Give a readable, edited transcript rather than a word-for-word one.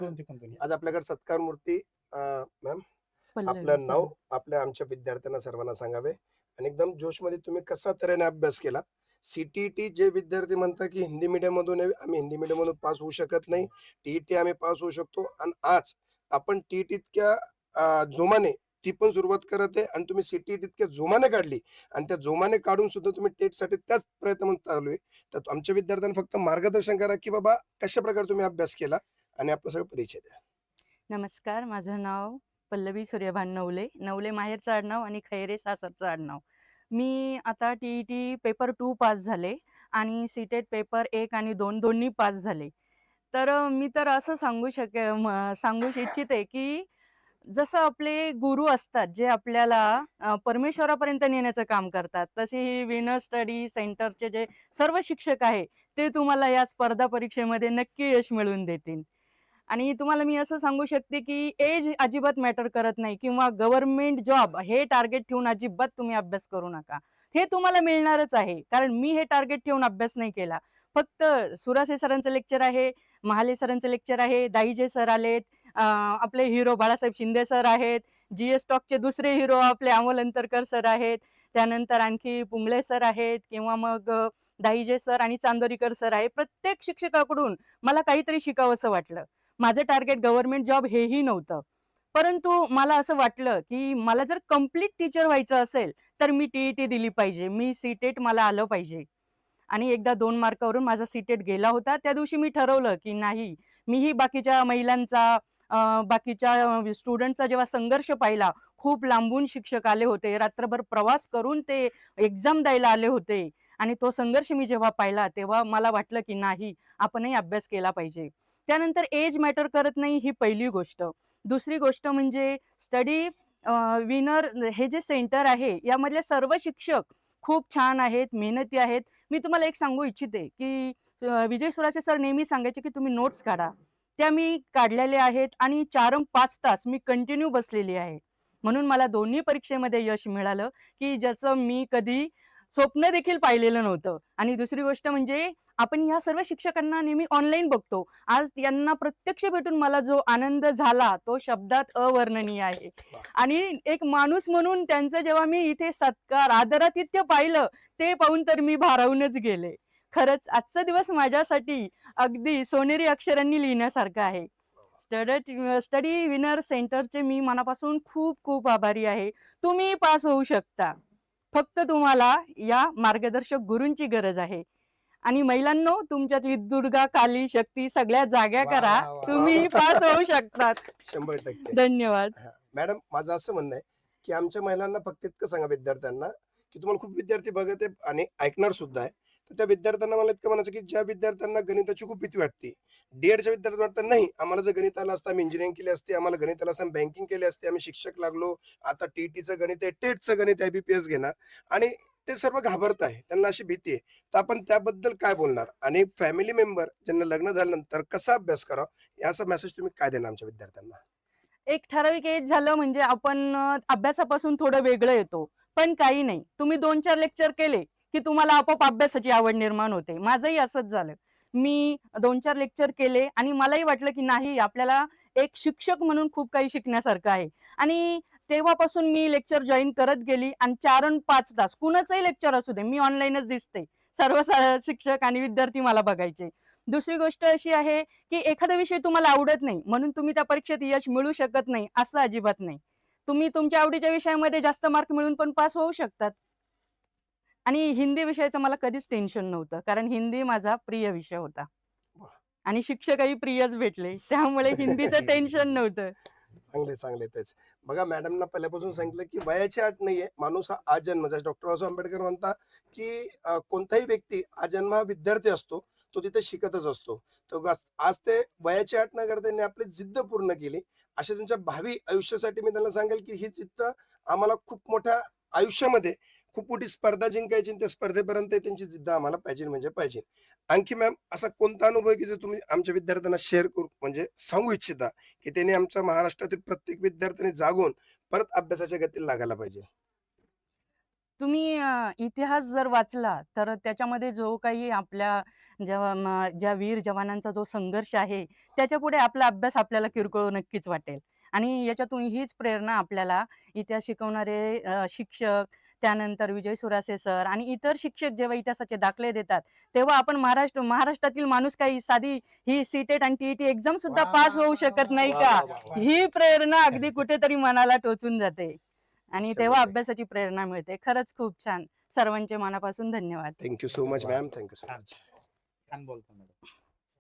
कोणती कंपनी? आज आपल्याकडे सत्कार मूर्ती मॅम पल्लवी आपलं नाव सर. आपल्या आमच्या विद्यार्थ्यांना सर्वांना सांगावे आणि एकदम जोशमध्ये तुम्ही कसा तऱ्हेने अभ्यास केला. सीटीईटी जे विद्यार्थी म्हणतात की हिंदी मीडियम मधून आम्ही हिंदी मीडियम मधून पास होऊ शकत नाही, टीईटी आम्ही पास होऊ शकतो आणि आज आपण टीईटी इतक्या जोमाने ती पण सुरुवात करत आहे आणि तुम्ही सीटीईटी इतक्या जोमाने काढली आणि त्या जोमाने काढून सुद्धा तुम्ही टेटसाठी त्याच प्रयत्न चालू आहे. तर आमच्या विद्यार्थ्यांना फक्त मार्गदर्शन करा की बाबा कशा प्रकारे तुम्ही अभ्यास केला आणि आपला सगळं परिचय द्या. नमस्कार, माझं नाव पल्लवी सूर्यभान नवले. नवले माहेरचं आडनाव आणि खैरे सासरचं आडनाव. मी आता टी-ई-टी पेपर 2 पास झाले आणि सी-टेट पेपर 1 आणि 2 दोन्ही पास झाले. तर मी तर असं सांगू इच्छिते, की जसं आपले गुरु असतात, जे आपल्याला परमेश्वरापर्यंत नेण्याचं काम करतात, तसे हे विनर स्टडी सेंटरचे जे सर्व शिक्षक आहे, ते तुम्हाला या स्पर्धा परीक्षेमध्ये नक्की यश मिळवून देतील. आणि तुम्हाला मी असं सांगू शकते, की एज अजिबात मॅटर करत नाही किंवा गव्हर्नमेंट जॉब हे टार्गेट ठेवून अजिबात तुम्ही अभ्यास करू नका. हे तुम्हाला मिळणारच आहे. कारण मी हे टार्गेट ठेवून अभ्यास नाही केला. फक्त सुरासे सरांचं लेक्चर आहे, महाले सरांचं लेक्चर आहे, दाहिजे सर आलेत, आपले हिरो बाळासाहेब शिंदे सर आहेत, जी-एस टॉकचे दुसरे हिरो आपले अमोल अंतरकर सर आहेत. त्यानंतर आणखी पुंगळे सर आहेत किंवा मग दाहिजे सर आणि चांदोरीकर सर आहे. प्रत्येक शिक्षकाकडून मला काहीतरी शिकावंसं वाटलं. माझं टार्गेट गव्हर्नमेंट जॉब हेही नव्हतं. परंतु मला असं वाटलं, की मला जर कंप्लीट टीचर व्हायचं असेल, तर मी टी-ई-टी दिली पाहिजे. मी सी-टेट मला आलं पाहिजे. आणि एकदा 2 मार्कावरून माझा सी-टेट गेला होता. त्या दिवशी मी ठरवलं, की नाही, मीही बाकीच्या महिलांचा, बाकीच्या स्टुडंटचा जेव्हा संघर्ष पाहिला, खूप लांबून शिक्षक आले होते. रात्रभर प्रवास करून ते एक्झाम द्यायला आले होते आणि तो संघर्ष मी जेव्हा पाहिला, तेव्हा मला वाटलं, की नाही, आपणही अभ्यास केला पाहिजे. त्यानंतर एज मॅटर करत नाही ही पहिली गोष्ट. दुसरी गोष्ट म्हणजे स्टडी विनर हे जे सेंटर आहे, यामधले सर्व शिक्षक खूप छान आहेत, मेहनती आहेत. मी तुम्हाला एक सांगू इच्छिते, की विजय सुरासे सर नेहमी सांगायचे, की तुम्ही नोट्स काढा. त्या मी काढलेल्या आहेत आणि 4-5 तास मी कंटिन्यू बसलेली आहे. म्हणून मला दोन्ही परीक्षेमध्ये यश मिळालं, की ज्याचं मी कधी स्वप्न देखील पाहिलेलं नव्हतं. आणि दुसरी गोष्ट म्हणजे आपण या सर्व शिक्षकांना नेहमी ऑनलाईन बघतो. आज यांना प्रत्यक्ष भेटून मला जो आनंद झाला, तो शब्दात अवर्णनीय आहे. आणि एक माणूस म्हणून त्यांचं जेव्हा मी इथे सत्कार, आदरातिथ्य पाहिलं, ते पाहून तर मी भारावूनच गेले. खरंच आजचा दिवस माझ्यासाठी अगदी सोनेरी अक्षरांनी लिहिण्यासारखा आहे. स्टडी विनर सेंटरचे मी मनापासून खूप खूप आभारी आहे. तुम्ही पास होऊ शकता. फक्त तुम्हाला या मार्गदर्शक गुरूंची गरज आहे. आणि महिलांनो, तुमच्यातली दुर्गा, काली शक्ती सगळ्या जाग्या वा करा. वा वा वा तुम्ही पास होऊ शकतात. 100%. धन्यवाद. हां. मॅडम माझं असं म्हणणं आहे, की आमच्या महिलांना फक्त इतकं सांगा विद्यार्थ्यांना, की तुम्हाला खूप विद्यार्थी बघत आहे आणि ऐकणार सुद्धा आहे. तर त्या विद्यार्थ्यांना मला इतकं म्हणायचं, की ज्या विद्यार्थ्यांना गणिताची खूप भीती वाटते, डी-एडच्या विद्यार्थ्यांना वाटतं नाही आम्हाला जर गणित आलं असतं आम्ही इंजिनिअरिंग केली असती, आम्हाला गणित आलं असतं आम्ही बँकिंग केली असती, आम्ही शिक्षक लागलो. आता टी-टीचं गणित आहे, टेटचं गणित आहे, बी-पी-एस घेणार आणि ते सर्व घाबरत आहे. त्यांना अशी भीती आहे. तर आपण त्याबद्दल काय बोलणार? आणि फॅमिली मेंबर ज्यांना लग्न झाल्यानंतर कसा अभ्यास करावा, याचा मेसेज तुम्ही काय देणार आमच्या विद्यार्थ्यांना? एक ठराविक एज झालं म्हणजे आपण अभ्यासापासून थोडं वेगळं येतो. पण काही नाही. तुम्ही 2-4 लेक्चर केले, की तुम्हाला आपोआप अभ्यासाची आवड निर्माण होते. माझंही असंच झालं. मी 2-4 लेक्चर केले आणि मलाही वाटलं, की नाही, आपल्याला एक शिक्षक म्हणून खूप काही शिकण्यासारखं आहे. आणि तेव्हापासून मी लेक्चर जॉइन करत गेली आणि 4 अन् 5 तास कुणाचंही लेक्चर असू दे, मी ऑनलाईनच दिसते. सर्व शिक्षक आणि विद्यार्थी मला बघायचे. दुसरी गोष्ट अशी आहे, की एखादा विषय तुम्हाला आवडत नाही म्हणून तुम्ही त्या परीक्षेत यश मिळवू शकत नाही, असं अजिबात नाही. तुम्ही तुमच्या आवडीच्या विषयामध्ये जास्त मार्क मिळवून पण पास होऊ शकतात. आणि हिंदी विषयाचं मला कधीच टेन्शन नव्हतं. कारण हिंदी माझा प्रिय विषय होता. वाह! आणि शिक्षकही प्रियच भेटले. त्यामुळे हिंदीचं टेन्शन नव्हतं. चांगले, चांगले तेच. बघा मॅडमना पहिल्यापासून सांगितलं, की वयाची अट नाहीये. माणूस हा आजन्म जसं डॉक्टर बाबासाहेब आंबेडकर म्हणतात, की कोणताही व्यक्ती आजन्म हा विद्यार्थी असतो. तो तिथे शिकतच असतो. तर आज ते वयाची अट न करता त्यांनी आपली जिद्द पूर्ण केली. अशा त्यांच्या भावी आयुष्यासाठी मी त्यांना सांगेल, की ही जिद्द आम्हाला खूप मोठ्या आयुष्यामध्ये खूप मोठी स्पर्धा जिंकायची आणि त्या स्पर्धेपर्यंत त्यांची जिद्द आम्हाला पाहिजे म्हणजे पाहिजे. आणखी मॅम असा कोणता अनुभव आहे, की जो तुम्ही आमच्या विद्यार्थ्यांना शेअर करू म्हणजे सांगू इच्छिता? की त्याने आमच्या महाराष्ट्रातील प्रत्येक विद्यार्थ्याने जागून परत अभ्यासाच्या गतीला लागायला पाहिजे. तुम्ही इतिहास जर वाचला तर त्याच्यामध्ये जो काही आपल्या ज्या वीर जवानांचा जो संघर्ष आहे, त्याच्यापुढे आपला अभ्यास आपल्याला किरकोळ नक्कीच वाटेल. आणि याच्यातून हीच प्रेरणा आपल्याला इतिहास शिकवणारे शिक्षक, त्यानंतर विजय सुरासे सर आणि इतर शिक्षक जेव्हा इतिहासाचे दाखले देतात, तेव्हा आपण महाराष्ट्रातील माणूस काही साधी ही सी-टेट आणि टी-ई-टी एक्झाम सुद्धा वाह, पास वाह, होऊ वाह, शकत वाह, नाही वा का? वा वा वा. ही प्रेरणा अगदी कुठेतरी मनाला टोचून जाते आणि तेव्हा 100%. अभ्यासाची प्रेरणा मिळते. खरंच खूप छान. सर्वांचे मनापासून धन्यवाद. थँक्यू सो मच वाह! मॅम. थँक्यू सो छान. मच. छान बोलता मॅडम.